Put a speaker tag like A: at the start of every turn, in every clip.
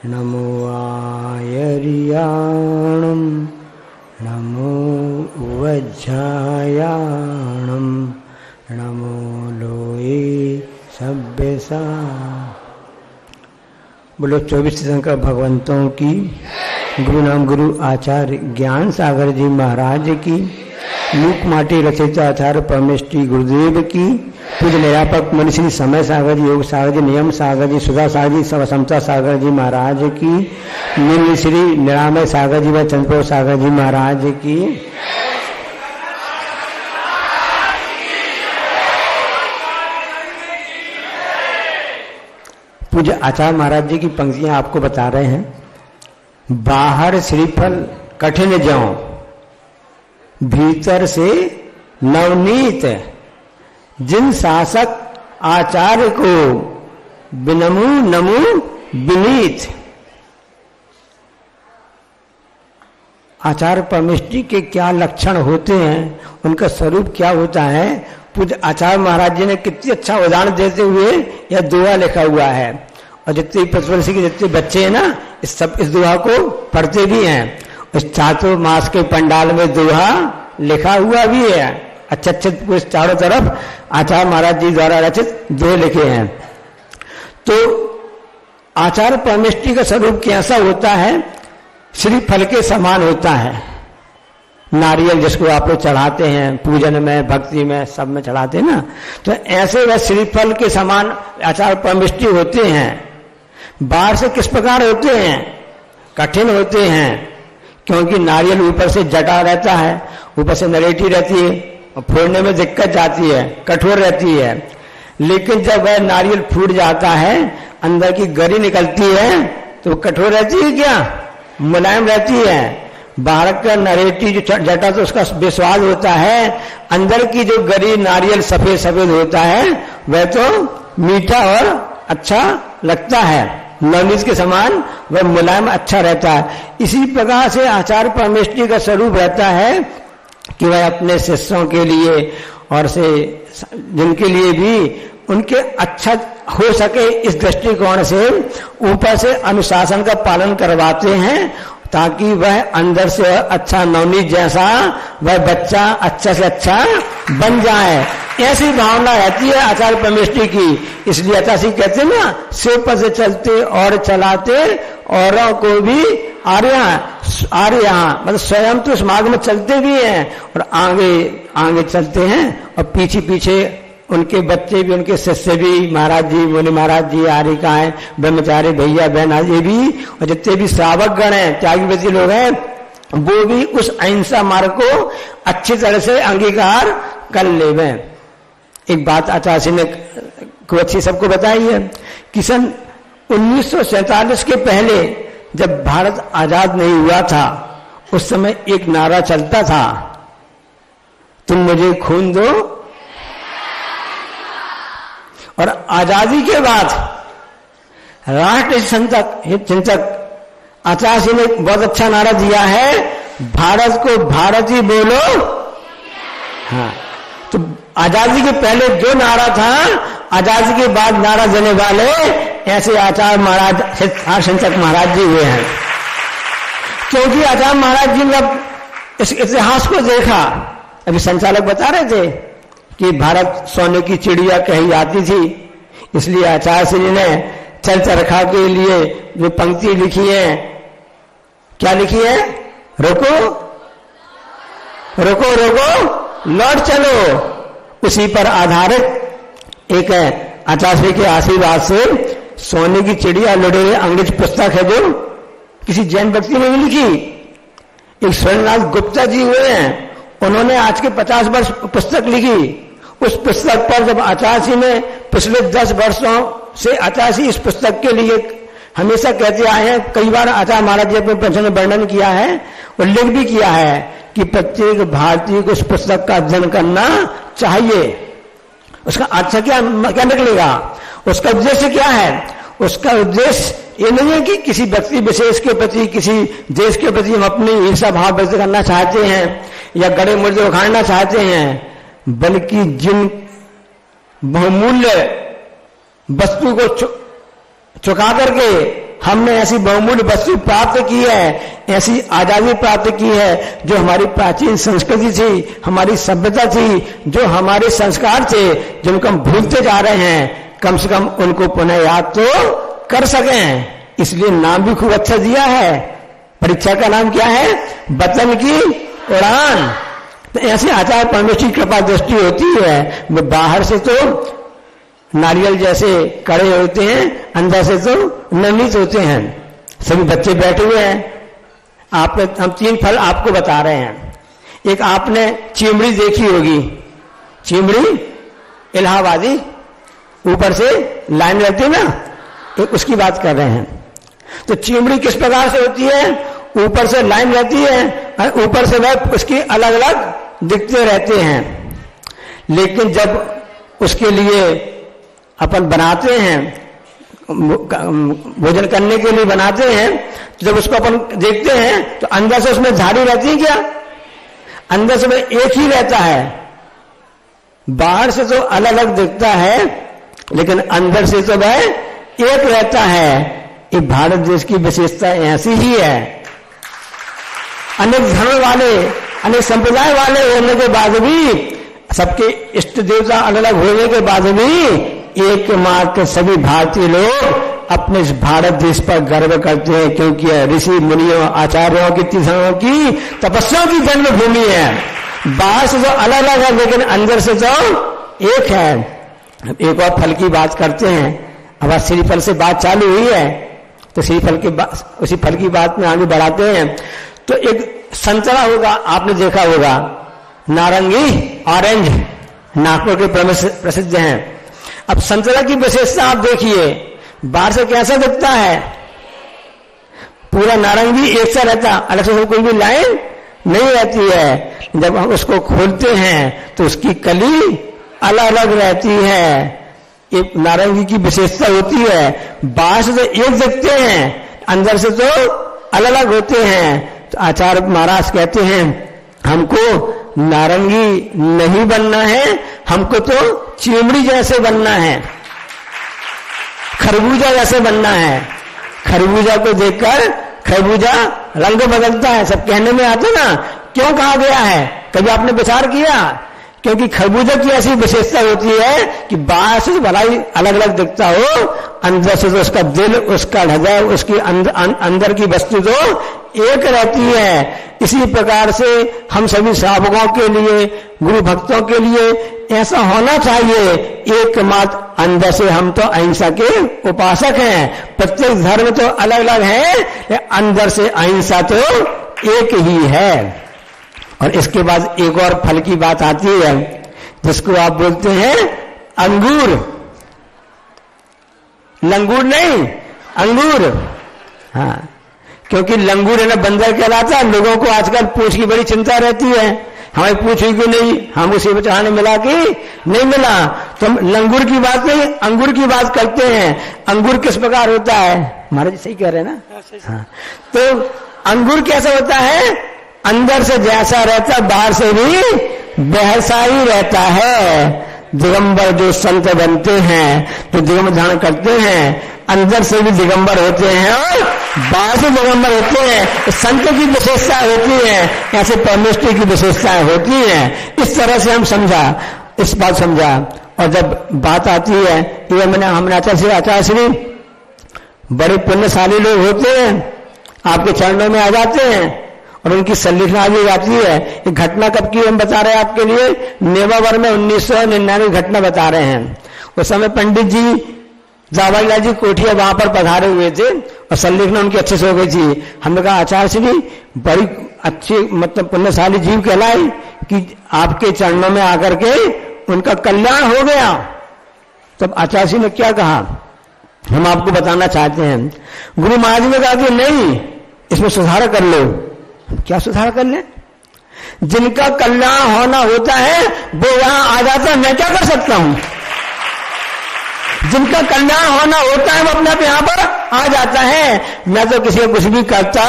A: नमो आयर्याणं नमो वज्रायाणं नमो लोये सभ्यसा। बोलो 24 तीर्थंकर भगवंतों की, गुरु नाम गुरु आचार्य ज्ञान सागर जी महाराज की, मूक माटी रचित आचार्य परमेष्टि गुरुदेव की, पूज्य निरापक मुनि श्री समय सागर जी, योग सागर जी, नियम सागर जी, सुधा सागर जी, समता सागर जी महाराज की, मुनि श्री निरामय सागर जी व चंद्रपुर सागर जी महाराज की। पूज्य आचार्य महाराज जी की पंक्तियां आपको बता रहे हैं। बाहर श्रीफल कठिन ज्यों, भीतर से नवनीत, जिन शासक आचार्य को बिनमु नमु विनीत। आचार्य परमेष्टि के क्या लक्षण होते हैं, उनका स्वरूप क्या होता है, पूज्य आचार्य महाराज जी ने कितनी अच्छा उदाहरण देते हुए यह दोहा लिखा हुआ है। और जितने प्रतिवर्षी के जितने बच्चे हैं ना, इस दोहा को पढ़ते भी हैं। इस चातुर्मास के पंडाल में दोहा लिखा हुआ भी है। अच्छे अच्छे चारों तरफ आचार्य महाराज जी द्वारा रचित दोहे लिखे हैं। तो आचार्य परमेष्टि का स्वरूप कैसा होता है? श्रीफल के समान होता है। नारियल जिसको आप लोग चढ़ाते हैं पूजन में, भक्ति में, सब में चढ़ाते हैं ना, तो ऐसे वह श्रीफल के समान आचार्य परमेष्टि होते हैं। बाहर से किस प्रकार होते हैं? कठिन होते हैं, क्योंकि नारियल ऊपर से जटा रहता है, ऊपर से नरेटी रहती है और फोड़ने में दिक्कत जाती है, कठोर रहती है। लेकिन जब वह नारियल फूट जाता है, अंदर की गरी निकलती है, तो कठोर रहती है क्या? मुलायम रहती है। बाहर का नरेटी जो जटा तो उसका बेस्वाद होता है, अंदर की जो गरी नारियल सफेद सफेद होता है वह तो मीठा और अच्छा लगता है, नवनीत के समान वह मुलायम अच्छा रहता है। इसी प्रकार से आचार्य परमेष्टि का स्वरूप रहता है कि वह अपने शिष्यों के लिए और से जिनके लिए भी उनके अच्छा हो सके इस दृष्टिकोण से ऊपर से अनुशासन का पालन करवाते हैं, ताकि वह अंदर से अच्छा नवनीत जैसा वह बच्चा अच्छा से अच्छा बन जाए। ऐसी भावना रहती है आचार्य परमेष्टि की। इसलिए अतासी कहते हैं ना, सिर पर से चलते और चलाते औरों को भी आर्या मतलब स्वयं तो उस मार्ग में चलते भी हैं और आगे आगे चलते हैं, और पीछे पीछे उनके बच्चे भी, उनके शिष्य भी, महाराज जी, मुनि महाराज जी, आर्यिकाएं, ब्रह्मचारी भैया बहन ये भी, और जितने भी श्रावक गण हैं, त्यागी लोग हैं, वो भी उस अहिंसा मार्ग को अच्छी तरह से अंगीकार कर लेवे। एक बात आचार्य ने को अच्छी सबको बताई है कि सन 1947 के पहले जब भारत आजाद नहीं हुआ था, उस समय एक नारा चलता था, तुम मुझे खून दो। और आजादी के बाद राष्ट्र चिंतक आचार्य ने बहुत अच्छा नारा दिया है, भारत को भारत ही बोलो। हाँ, तो आजादी के पहले जो नारा था, आजादी के बाद नारा देने वाले ऐसे आचार्य महाराज चिंतक महाराज जी हुए हैं। क्योंकि आचार्य महाराज जी ने इस इतिहास को देखा। अभी संचालक बता रहे थे कि भारत सोने की चिड़िया कही जाती थी, इसलिए आचार्य श्री ने चरखा के लिए जो पंक्ति लिखी है, क्या लिखी है? रोको रोको रोको लौट चलो। उसी पर आधारित एक आचार्य के आशीर्वाद से सोने की चिड़िया लुटेरे अंग्रेज पुस्तक है, जो किसी जैन व्यक्ति ने भी लिखी। एक स्वर्णनाथ गुप्ता जी हुए हैं, उन्होंने आज के 50 वर्ष पुस्तक लिखी। उस पुस्तक पर जब आचार्य ने पिछले 10 वर्षों से आचार्य इस पुस्तक के लिए हमेशा कहते आए हैं, कई बार आचार्य महाराज जी अपने प्रवचन में वर्णन किया है, उल्लेख भी किया है कि प्रत्येक भारतीय को इस पुस्तक का अध्ययन करना चाहिए। उसका अच्छा क्या निकलेगा? उसका उद्देश्य क्या है? उसका उद्देश्य ये नहीं है कि किसी व्यक्ति विशेष के प्रति, किसी देश के प्रति हम अपनी ईर्षा भाव व्यक्त करना चाहते हैं या गड़े मुर्दे उखाड़ना चाहते हैं, बल्कि जिन बहुमूल्य वस्तु को चुका करके हमने ऐसी बहुमूल्य वस्तु प्राप्त की है, ऐसी आजादी प्राप्त की है, जो हमारी प्राचीन संस्कृति थी, हमारी सभ्यता थी, जो हमारे संस्कार थे, जिनको हम भूलते जा रहे हैं, कम से कम उनको पुनः याद तो कर सकें। इसलिए नाम भी खूब अच्छा दिया है। परीक्षा का नाम क्या है? वतन की उड़ान। तो ऐसे आचार्य परमेश्वर की कृपा दृष्टि होती है। बाहर से तो नारियल जैसे कड़े होते हैं, अंदर से तो नमित होते हैं। सभी बच्चे बैठे हुए हैं। हम 3 फल आपको बता रहे हैं। एक आपने चिमड़ी देखी होगी, चिमड़ी इलाहाबादी, ऊपर से लाइन रहती है ना, एक उसकी बात कर रहे हैं। तो चिमड़ी किस प्रकार से होती है? ऊपर से लाइन रहती है, ऊपर से वह उसकी अलग अलग दिखते रहते हैं। लेकिन जब उसके लिए अपन बनाते हैं, भोजन करने के लिए बनाते हैं, तो जब उसको अपन देखते हैं तो अंदर से उसमें झाड़ी रहती है क्या? अंदर से वह एक ही रहता है। बाहर से तो अलग अलग दिखता है, लेकिन अंदर से तो वह एक रहता है। ये भारत देश की विशेषता ऐसी ही है। अनेक धर्म वाले, अनेक संप्रदाय वाले होने के बाद भी, सबके इष्ट देवता अलग अलग होने के बाद भी, एकमात्र सभी भारतीय लोग अपने इस भारत देश पर गर्व करते हैं, क्योंकि ऋषि मुनियों आचार्यों की तीर्थों की तपस्या की जन्मभूमि है। बाहर से तो अलग अलग है, लेकिन अंदर से तो एक है। एक और फल की बात करते हैं। अब आज श्रीफल से बात चालू हुई है, तो श्रीफल की बात, उसी फल की बात में आगे बढ़ाते हैं। तो एक संतरा होगा, आपने देखा होगा, नारंगी, ऑरेंज, नागपुर के प्रसिद्ध हैं। अब संतरा की विशेषता आप देखिए, बाहर से कैसा दिखता है? पूरा नारंगी एक सा रहता, अलग से कोई भी लाइन नहीं रहती है। जब हम उसको खोलते हैं तो उसकी कली अलग अलग रहती है। एक नारंगी की विशेषता होती है। बाहर से तो एक दिखते हैं, अंदर से तो अलग अलग होते हैं। तो आचार्य महाराज कहते हैं, हमको नारंगी नहीं बनना है, हमको तो चिमड़ी जैसे बनना है, खरबूजा जैसे बनना है। खरबूजा को देखकर खरबूजा रंग बदलता है, सब कहने में आते ना। क्यों कहा गया है? कभी आपने विचार किया? क्योंकि खरबूजा की ऐसी विशेषता होती है कि बाहर से भला ही अलग अलग दिखता हो, अंदर से तो उसका दिल, उसका हृदय, उसकी अंदर की वस्तु तो एक रहती है। इसी प्रकार से हम सभी श्रावकों के लिए, गुरु भक्तों के लिए ऐसा होना चाहिए। एकमात्र अंदर से हम तो अहिंसा के उपासक हैं। प्रत्येक धर्म तो अलग अलग है, अंदर से अहिंसा तो एक ही है। और इसके बाद एक और फल की बात आती है, जिसको आप बोलते हैं अंगूर। लंगूर नहीं, अंगूर। हाँ, क्योंकि लंगूर है ना बंदर कहलाता है। लोगों को आजकल पूंछ की बड़ी चिंता रहती है, हमें पूछ हुई क्यों नहीं, हम उसे बचाने मिला कि नहीं मिला। तो हम लंगूर की बात नहीं, अंगूर की बात करते हैं। अंगूर किस प्रकार होता है? महाराज सही कह रहे हैं ना? हाँ, तो अंगूर कैसा होता है? अंदर से जैसा रहता, बाहर से भी वैसा ही रहता है। दिगंबर जो संत बनते हैं, जो दिगंबर धारण करते हैं, अंदर से भी दिगंबर होते हैं और बाहर से दिगंबर होते हैं। संत की विशेषता होती है, ऐसे परमेश्वर की विशेषताएं होती हैं। इस तरह से हम समझा, इस बात समझा। और जब बात आती है, हमने आचार्य श्री बड़े पुण्यशाली लोग होते हैं, आपके चरणों में आ जाते हैं और उनकी संलिखना आ जाती है। एक घटना कब की हम बता रहे हैं आपके लिए, नेवावर में 1999 घटना बता रहे हैं। उस समय पंडित जी जावाईलाल जी कोठिया वहां पर पधारे हुए थे और संलिखना उनकी अच्छे से हो गई थी। हमने कहा आचार्य श्री बड़ी अच्छी मतलब पुण्यशाली जीव कहलाई कि आपके चरणों में आकर के उनका कल्याण हो गया। तब आचार्य श्री ने क्या कहा, हम आपको बताना चाहते हैं। गुरु महाराज ने कहा कि नहीं, इसमें सुधार कर लो। क्या सुधार कर ले? जिनका कल्याण होना होता है वो यहां आ जाता है, मैं क्या कर सकता हूं? जिनका कल्याण होना होता है वो अपने आप यहां पर आ जाता है। मैं तो किसी को कुछ भी करता,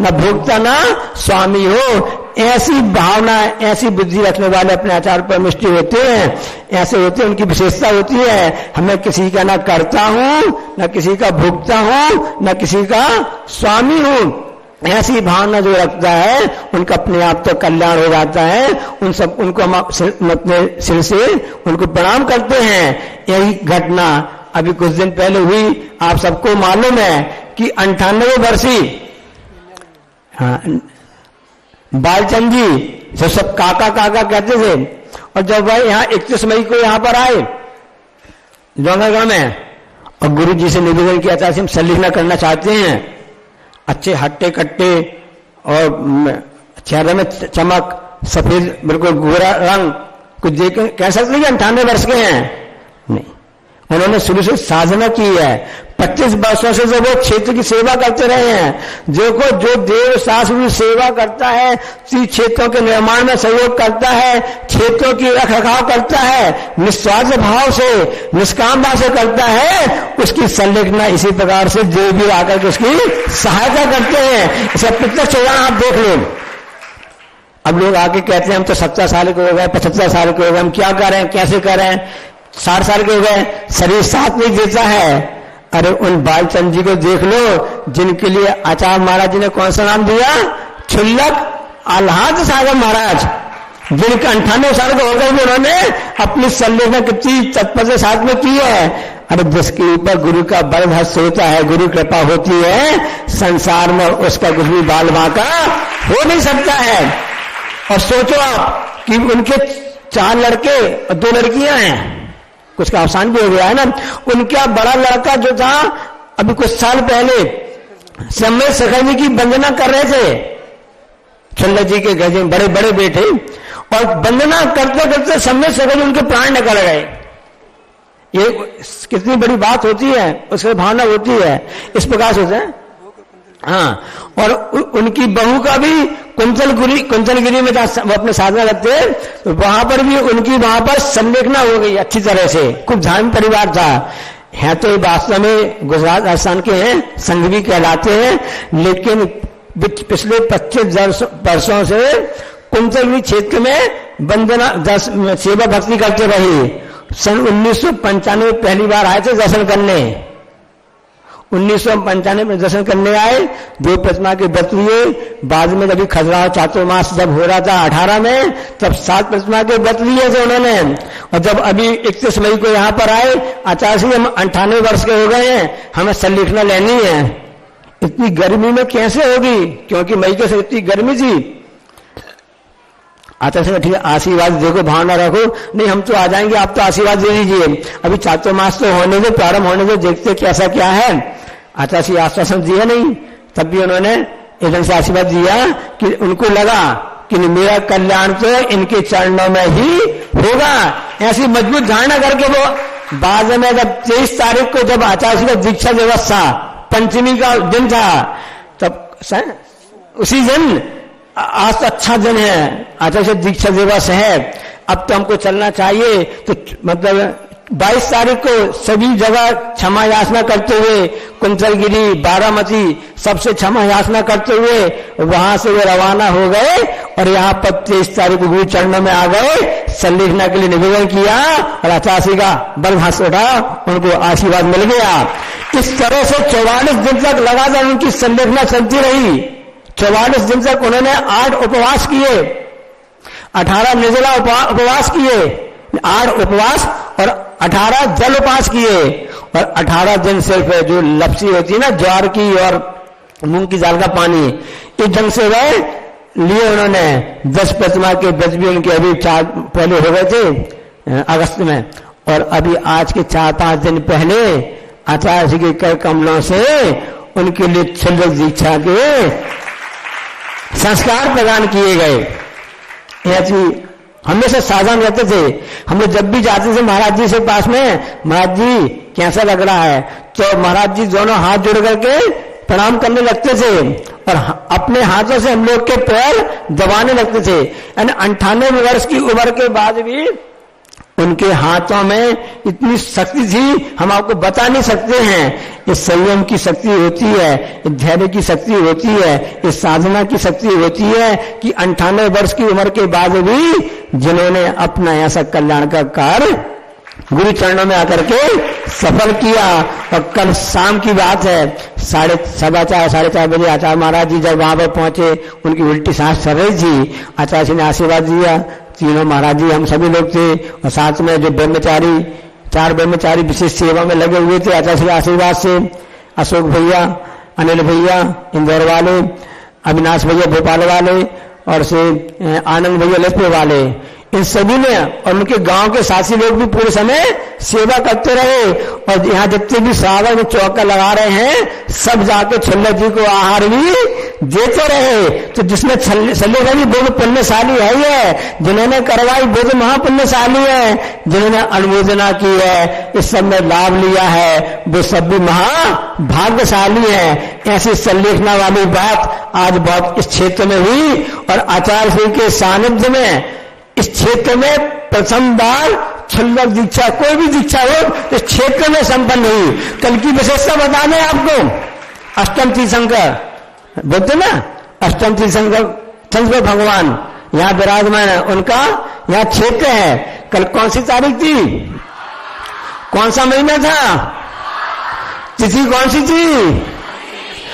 A: ना भोगता, ना स्वामी हो। ऐसी भावना, ऐसी बुद्धि रखने वाले अपने आचार्य परमिष्टि होते हैं, ऐसे होते हैं, उनकी विशेषता होती है, हमें किसी का ना करता हूं, ना किसी का भोगता हूं, ना किसी का स्वामी हूं। ऐसी भावना जो रखता है उनका अपने आप तो कल्याण हो जाता है। उन सब उनको हम अपने सिर से उनको प्रणाम करते हैं। यही घटना अभी कुछ दिन पहले हुई, आप सबको मालूम है कि 98 वर्षी बालचंद जी जो सब काका काका कहते थे, और जब वह यहाँ 31 मई को यहाँ पर आए जौनगढ़ में और गुरु जी से निवेदन किया था हम संलिग्न करना चाहते हैं, अच्छे हट्टे कट्टे और चेहरे में चमक, सफेद बिल्कुल गोरा रंग, कुछ देख कह सकते हैं कि 98 वर्ष के हैं। नहीं, उन्होंने शुरू से साधना की है। 25 वर्षों से जो वो क्षेत्र की सेवा करते रहे हैं। जो देव शास्त्र की सेवा करता है, क्षेत्रों के निर्माण में सहयोग करता है, क्षेत्रों की रख रखाव करता है, निस्वार्थ भाव से, निष्काम भाव से करता है, उसकी संलिग्नता इसी प्रकार से देव भी आकर के उसकी सहायता करते हैं। इसे प्रत्यक्ष उदाहरण आप देख लो। अब लोग आके कहते हैं हम तो 70 साल के हो गए, 75 साल के हो गए, हम क्या करें, कैसे करें, 60 साल के हो गए, शरीर साथ नहीं देता है। अरे उन बालचंद जी को देख लो, जिनके लिए आचार्य महाराज जी ने कौन सा नाम दिया, क्षुल्लक आह्लाद सागर महाराज, जिनके 98 साल के हो गए, उन्होंने अपनी संलिग्नता कितनी तत्पर साथ में की है। अरे जिसके ऊपर गुरु का बल हस्त होता है, गुरु कृपा होती है, संसार में उसका कुछ भी बाल बांका हो नहीं सकता है। और सोचो आप कि उनके 4 लड़के और 2 लड़कियां हैं, कुछ का अवसान भी हो गया है ना। उनका बड़ा लड़का जो था अभी कुछ साल पहले सम्मेद शेखर जी की वंदना कर रहे थे, छल्ला जी के गजे बड़े बड़े बेटे, और वंदना करते करते सम्मेद शेखर जी उनके प्राण निकल गए। ये कितनी बड़ी बात होती है, उसकी भावना होती है, इस प्रकार से होता है। हाँ, और उनकी बहू का भी कुंचलगिरी में वो अपने साधना रखते हैं, तो वहां पर भी उनकी वहां पर संलिग्नता हो गई अच्छी तरह से। खूब धार्मिक परिवार था, है तो वास्तव में गुजरात राजस्थान के हैं, संघ भी कहलाते हैं, लेकिन पिछले 25 वर्षों से कुंचलगिरी क्षेत्र में वंदना सेवा भक्ति करते रहे। सन 1995 पहली बार आए थे दर्शन करने, 1995 में दर्शन करने आए, 2 प्रतिमा के व्रत लिए। बाद में जब खजुराहो चातुर्मास जब हो रहा था 18 में, तब 7 प्रतिमा के व्रत लिए थे उन्होंने। और जब अभी 31 मई को यहाँ पर आए, आचार्य जी हम 98 वर्ष के हो गए हैं, हमें संलिग्नता लेनी है। इतनी गर्मी में कैसे होगी, क्योंकि मई के से इतनी गर्मी थी। आचार्य ठीक है, आशीर्वाद देखो, भावना रखो, नहीं हम तो आ जाएंगे, आप तो आशीर्वाद दे दीजिए, अभी चातुर्मास तो होने दो, प्रारंभ होने दो, देखते कैसा क्या है। आचार्य आश्वासन दिया नहीं, तब भी उन्होंने एकदम से आशीर्वाद दिया कि उनको लगा कि मेरा कल्याण तो इनके चरणों में ही होगा। ऐसी मजबूत धारणा करके वो बाद में जब 23 तारीख को जब आचार्य का दीक्षा दिवस था, पंचमी का दिन था, तब उसी दिन आज तो अच्छा दिन है, आचार्य दीक्षा दिवस है, अब तो हमको चलना चाहिए। तो मतलब 22 तारीख को सभी जगह क्षमा याचना करते हुए, कुंचलगिरी, बारामती, सबसे क्षमा याचना करते हुए वहां से वो रवाना हो गए और यहाँ पर 23 तारीख को गुरु चरणों में आ गए, संलिग्नता के लिए निवेदन किया और आचार्य का बल हाथ उठा, उनको आशीर्वाद मिल गया। इस तरह से 44 दिन तक लगातार उनकी संलिग्नता चलती रही। 44 दिन तक उन्होंने 8 उपवास किए, 18 निर्जला उपवास किए, 8 उपवास और 18 जल उपवास किए, और 18 दिन सिर्फ जो लपसी होती है ना ज्वार की और मूंग की दाल का पानी, इस ढंग से वह लिए उन्होंने। 10 प्रतिमा के व्रत भी उनके अभी 4 पहले हो गए थे अगस्त में, और अभी आज के 4-5 दिन पहले आचार्य जी के कर कमलों से उनके लिए क्षुल्लक दीक्षा के संस्कार प्रदान किए गए। ऐसी हमेशा सावधान रहते थे। हम लोग जब भी जाते थे महाराज जी से पास में, महाराज जी कैसा लग रहा है, तो महाराज जी दोनों हाथ जोड़ करके प्रणाम करने लगते थे और अपने हाथों से हम लोग के पैर दबाने लगते थे। यानी 98 वर्ष की उम्र के बाद भी उनके हाथों में इतनी शक्ति थी, हम आपको बता नहीं सकते हैं। ये संयम की शक्ति होती है, ये धैर्य की शक्ति होती है, ये साधना की शक्ति होती है कि 98 वर्ष की उम्र के बाद भी जिन्होंने अपना ऐसा कल्याण का कार्य गुरु चरणों में आकर के सफल किया। और कल शाम की बात है, 4:15 बजे आचार्य महाराज जी जब वहां पर पहुंचे, उनकी उल्टी सांस चल रही थी। आचार्य जी ने आशीर्वाद दिया, तीनों महाराज जी हम सभी लोग थे, और साथ में जो ब्रह्मचारी 4 ब्रह्मचारी विशेष सेवा में लगे हुए थे आचार्य के आशीर्वाद से, अशोक भैया, अनिल भैया इंदौर वाले, अविनाश भैया भोपाल वाले, और से आनंद भैया लखनऊ वाले, इन सभी ने और उनके गांव के साथी लोग भी पूरे समय सेवा करते रहे। और यहाँ जितने भी श्रावक में चौका लगा रहे हैं, सब जाके छल्ले जी को आहार भी देते रहे। तो जिसने छल्ले का भी वो पुण्यशाली है, ये जिन्होंने करवाई वो तो महापुण्यशाली है, जिन्होंने अनुमोदना की है, इस सब में लाभ लिया है, वो सब भी महाभाग्यशाली है। ऐसी संलेखना वाली बात आज बहुत इस क्षेत्र में हुई। और आचार्य श्री के सानिध्य में इस क्षेत्र में प्रथम बार छल्लक दीक्षा, कोई भी दीक्षा हो इस क्षेत्र में संपन्न हुई। कल की विशेषता बताने आपको, अष्टम तीर्थंकर बोलते ना, अष्टम तीर्थंकर शंकर भगवान यहाँ विराजमान है, उनका यहाँ क्षेत्र है। कल कौन सी तारीख थी, कौन सा महीना था, तिथि कौन सी थी,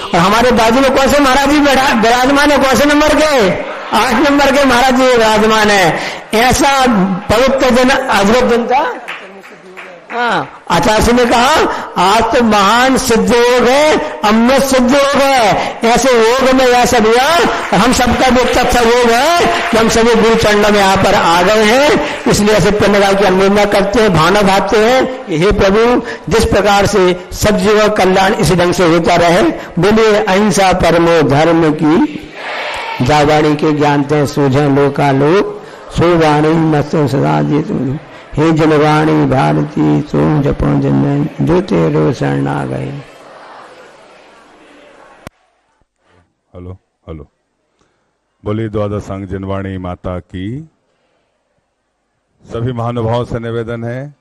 A: और हमारे बाजू में कौन से महाराज जी विराजमान है, कौन से नंबर के, 8 नंबर के महाराज जी विराजमान है। ऐसा पवित्र दिन, अद्भुत दिन था। हाँ, आचार्य ने कहा आज तो महान सिद्ध योग है, अमृत सिद्ध योग है। ऐसे योग में ऐसा दिया, हम सबका भी तत्व योग है कि हम सभी गुरु चरणों में यहाँ पर आ गए हैं। इसलिए ऐसे पुण्यकाल की अनुमोदना करते हैं, भावना भावते हैं, हे प्रभु जिस प्रकार से सब जीवों का कल्याण इसी ढंग से होता रहे। बोलिए अहिंसा परमो धर्म की, जावाणी के ज्ञानते सूझे लोकालोक, सुवाणी मस्तों सदा जी तुम, हे जनवाणी भारती तुम जपो जन, जो तेरो शरण आ गए।
B: हेलो हेलो, बोली द्वादश संघ जनवाणी माता की। सभी महानुभाव से निवेदन है